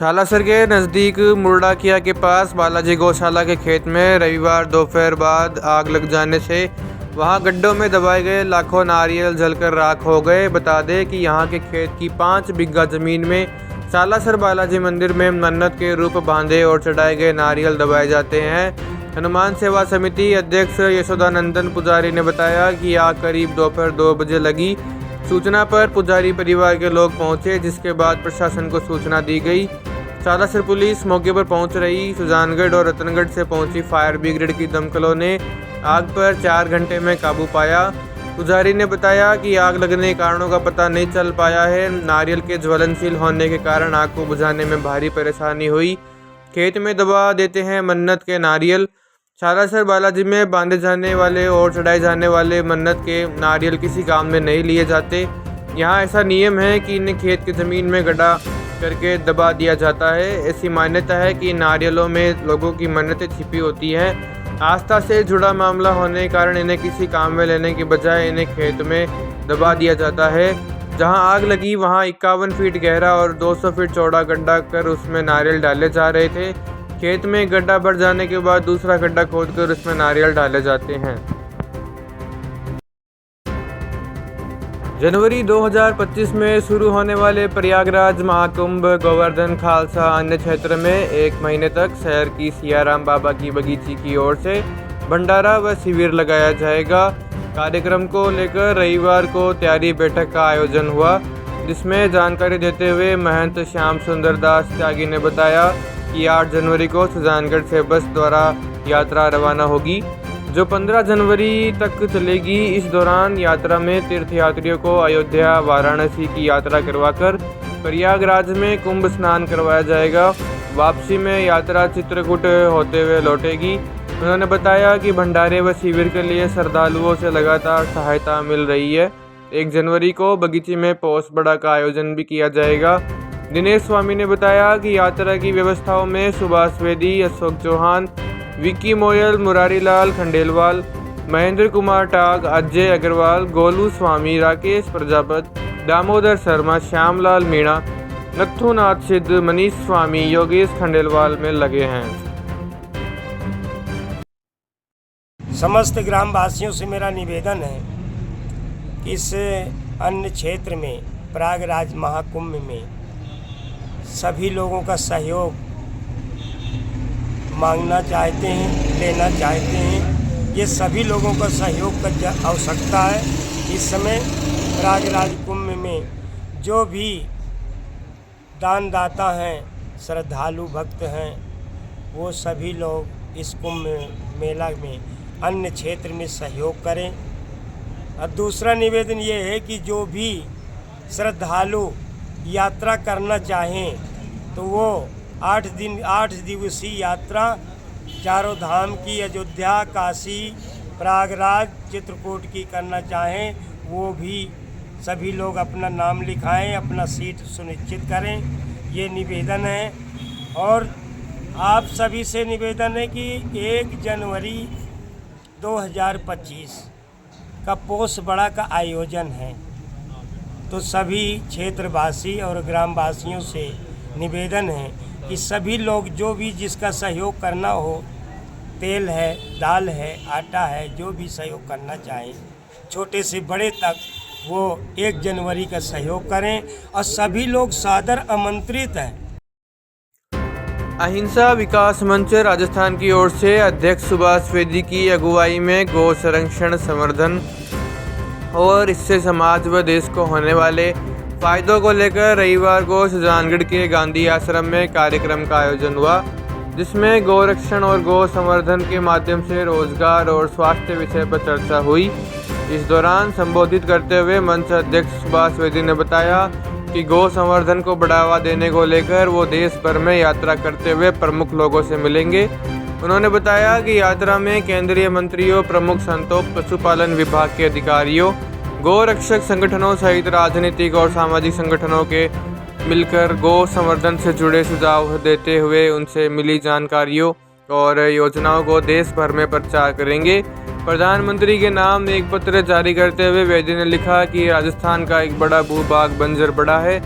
सालासर के नज़दीक मुर्डाकिया के पास बालाजी गौशाला के खेत में रविवार दोपहर बाद आग लग जाने से वहां गड्ढों में दबाए गए लाखों नारियल जलकर राख हो गए। बता दें कि यहां के खेत की 5 बीघा ज़मीन में सालासर बालाजी मंदिर में मन्नत के रूप बांधे और चढ़ाए गए नारियल दबाए जाते हैं। हनुमान सेवा समिति अध्यक्ष यशोदानंदन पुजारी ने बताया कि आग करीब दोपहर 2 बजे लगी। सूचना पर पुजारी परिवार के लोग पहुंचे, जिसके बाद प्रशासन को सूचना दी गई। सालासर पुलिस मौके पर पहुंच रही। सुजानगढ़ और रतनगढ़ से पहुंची फायर ब्रिगेड की दमकलों ने आग पर 4 घंटे में काबू पाया। पुजारी ने बताया कि आग लगने के कारणों का पता नहीं चल पाया है। नारियल के ज्वलनशील होने के कारण आग को बुझाने में भारी परेशानी हुई। खेत में दबा देते हैं मन्नत के नारियल। सालासर बालाजी में बांधे जाने वाले और चढ़ाए जाने वाले मन्नत के नारियल किसी काम में नहीं लिए जाते। यहाँ ऐसा नियम है कि इन्हें खेत की ज़मीन में गड्ढा करके दबा दिया जाता है। ऐसी मान्यता है कि नारियलों में लोगों की मन्नतें छिपी होती हैं। आस्था से जुड़ा मामला होने के कारण इन्हें किसी काम में लेने की बजाय इन्हें खेत में दबा दिया जाता है। जहां आग लगी वहां 51 फीट गहरा और 200 फीट चौड़ा गड्ढा कर उसमें नारियल डाले जा रहे थे। खेत में गड्ढा भर जाने के बाद दूसरा गड्ढा खोदकर उसमें नारियल डाले जाते हैं। जनवरी 2025 में शुरू होने वाले प्रयागराज महाकुंभ गोवर्धन खालसा अन्य क्षेत्र में 1 महीने तक शहर की सियाराम बाबा की बगीची की ओर से भंडारा व शिविर लगाया जाएगा। कार्यक्रम को लेकर रविवार को तैयारी बैठक का आयोजन हुआ, जिसमें जानकारी देते हुए महंत श्याम सुंदर दास त्यागी ने बताया कि 8 जनवरी को सुजानगढ़ से बस द्वारा यात्रा रवाना होगी, जो 15 जनवरी तक चलेगी। इस दौरान यात्रा में तीर्थयात्रियों को अयोध्या वाराणसी की यात्रा करवाकर प्रयागराज में कुंभ स्नान करवाया जाएगा। वापसी में यात्रा चित्रकूट होते हुए लौटेगी। उन्होंने बताया कि भंडारे व शिविर के लिए श्रद्धालुओं से लगातार सहायता मिल रही है। 1 जनवरी को बगीची में पोस बड़ा का आयोजन भी किया जाएगा। दिनेश स्वामी ने बताया कि यात्रा की व्यवस्थाओं में सुभाष वेदी, अशोक चौहान, विक्की मोयल, मुरारी लाल खंडेलवाल, महेंद्र कुमार टाग, अजय अग्रवाल, गोलू स्वामी, राकेश प्रजापत, दामोदर शर्मा, श्यामलाल मीणा, नथुनाथ सिद्ध, मनीष स्वामी, योगेश खंडेलवाल में लगे हैं। समस्त ग्रामवासियों से मेरा निवेदन है कि इस अन्य क्षेत्र में प्रयागराज महाकुंभ में सभी लोगों का सहयोग मांगना चाहते हैं, लेना चाहते हैं। ये सभी लोगों का सहयोग का आवश्यकता है। इस समय प्रयागराज कुंभ में जो भी दानदाता हैं, श्रद्धालु भक्त हैं, वो सभी लोग इस कुंभ मेला में अन्य क्षेत्र में सहयोग करें। और दूसरा निवेदन ये है कि जो भी श्रद्धालु यात्रा करना चाहें तो वो 8 दिवसीय यात्रा चारों धाम की, अयोध्या, काशी, प्रयागराज, चित्रकूट की करना चाहें, वो भी सभी लोग अपना नाम लिखाएं, अपना सीट सुनिश्चित करें। ये निवेदन है। और आप सभी से निवेदन है कि 1 जनवरी 2025 का पोस बड़ा का आयोजन है, तो सभी क्षेत्रवासी और ग्रामवासियों से निवेदन है कि सभी लोग जो भी जिसका सहयोग करना हो, तेल है, दाल है, आटा है, जो भी सहयोग करना चाहें, छोटे से बड़े तक, वो 1 जनवरी का सहयोग करें। और सभी लोग सादर आमंत्रित हैं। अहिंसा विकास मंच राजस्थान की ओर से अध्यक्ष सुभाष वेदी की अगुवाई में गौ संरक्षण, संवर्धन और इससे समाज व देश को होने वाले फायदों को लेकर रविवार को सुजानगढ़ के गांधी आश्रम में कार्यक्रम का आयोजन हुआ, जिसमें गौरक्षण और गौ संवर्धन के माध्यम से रोजगार और स्वास्थ्य विषय पर चर्चा हुई। इस दौरान संबोधित करते हुए मंच अध्यक्ष सुभाष वेदी ने बताया कि गौ संवर्धन को बढ़ावा देने को लेकर वो देश भर में यात्रा करते हुए प्रमुख लोगों से मिलेंगे। उन्होंने बताया कि यात्रा में केंद्रीय मंत्रियों, प्रमुख संतों, पशुपालन विभाग के अधिकारियों, गौ रक्षक संगठनों सहित राजनीतिक और सामाजिक संगठनों के मिलकर गौ संवर्धन से जुड़े सुझाव देते हुए उनसे मिली जानकारियों और योजनाओं को देश भर में प्रचार करेंगे। प्रधानमंत्री के नाम एक पत्र जारी करते हुए वेदी ने लिखा कि राजस्थान का एक बड़ा भूभाग बंजर पड़ा है।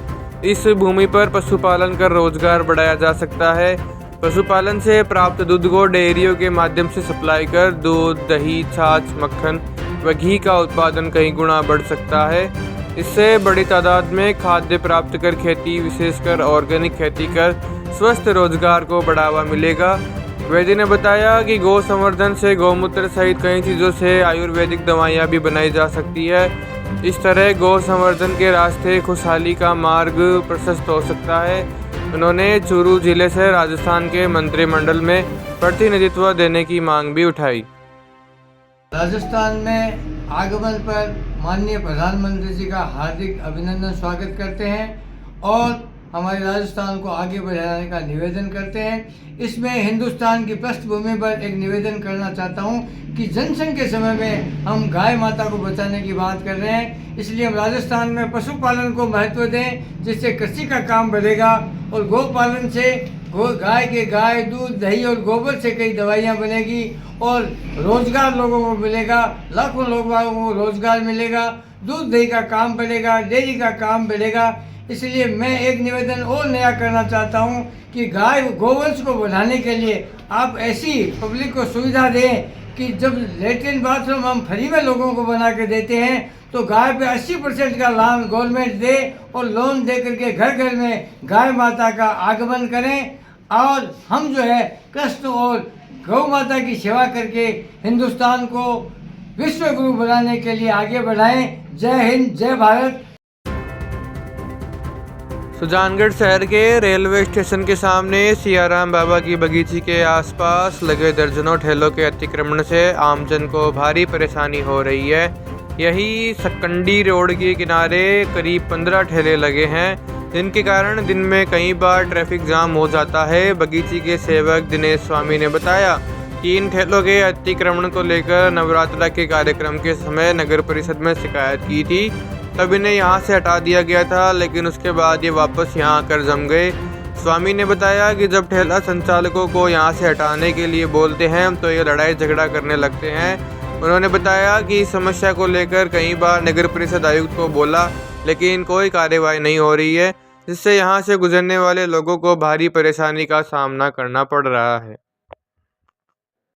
इस भूमि पर पशुपालन कर रोजगार बढ़ाया जा सकता है। पशुपालन से प्राप्त दूध को डेयरियों के माध्यम से सप्लाई कर दूध, दही, छाछ, मक्खन व घी का उत्पादन कई गुना बढ़ सकता है। इससे बड़ी तादाद में खाद्य प्राप्त कर खेती, विशेषकर ऑर्गेनिक खेती कर स्वस्थ रोजगार को बढ़ावा मिलेगा। वैद्य ने बताया कि गौ संवर्धन से गौमूत्र सहित कई चीज़ों से आयुर्वेदिक दवाइयाँ भी बनाई जा सकती है। इस तरह गौ संवर्धन के रास्ते खुशहाली का मार्ग प्रशस्त हो सकता है। उन्होंने चूरू जिले से राजस्थान के मंत्रिमंडल में प्रतिनिधित्व देने की मांग भी उठाई। राजस्थान में आगमन पर माननीय प्रधानमंत्री जी का हार्दिक अभिनंदन स्वागत करते हैं और हमारे राजस्थान को आगे बढ़ाने का निवेदन करते हैं। इसमें हिंदुस्तान की पृष्ठभूमि पर एक निवेदन करना चाहता हूं कि जनसंघ के समय में हम गाय माता को बचाने की बात कर रहे हैं, इसलिए हम राजस्थान में पशुपालन को महत्व दें, जिससे कृषि का काम बढ़ेगा और गौपालन से गाय दूध, दही और गोबर से कई दवाइयाँ बनेगी और रोजगार लोगों को मिलेगा, लाखों लोगों को रोजगार मिलेगा, दूध दही का काम बढ़ेगा, डेयरी का काम बढ़ेगा। इसलिए मैं एक निवेदन और नया करना चाहता हूं कि गाय गोवंश को बढ़ाने के लिए आप ऐसी पब्लिक को सुविधा दें कि जब लेट्रिन बाथरूम हम फ्री में लोगों को बना के देते हैं तो गाय पे 80% का लाभ गवर्नमेंट दे और लोन दे करके घर घर में गाय माता का आगमन करें और हम जो है कृष्ण और गौ माता की सेवा करके हिंदुस्तान को विश्व गुरु बनाने के लिए आगे बढ़ाएं। जय हिंद, जय भारत। सुजानगढ़ शहर के रेलवे स्टेशन के सामने सियाराम बाबा की बगीची के आसपास लगे दर्जनों ठेलों के अतिक्रमण से आमजन को भारी परेशानी हो रही है। यही सकंडी रोड के किनारे करीब 15 ठेले लगे हैं, जिनके कारण दिन में कई बार ट्रैफिक जाम हो जाता है। बगीची के सेवक दिनेश स्वामी ने बताया कि इन ठेलों के अतिक्रमण को लेकर नवरात्रा के कार्यक्रम के समय नगर परिषद में शिकायत की थी, तब इन्हें यहाँ से हटा दिया गया था, लेकिन उसके बाद ये वापस यहाँ आकर जम गए। स्वामी ने बताया कि जब ठेला संचालकों को यहाँ से हटाने के लिए बोलते हैं तो ये लड़ाई झगड़ा करने लगते हैं। उन्होंने बताया कि इस समस्या को लेकर कई बार नगर परिषद आयुक्त को बोला, लेकिन कोई कार्रवाई नहीं हो रही है, जिससे यहाँ से गुजरने वाले लोगों को भारी परेशानी का सामना करना पड़ रहा है।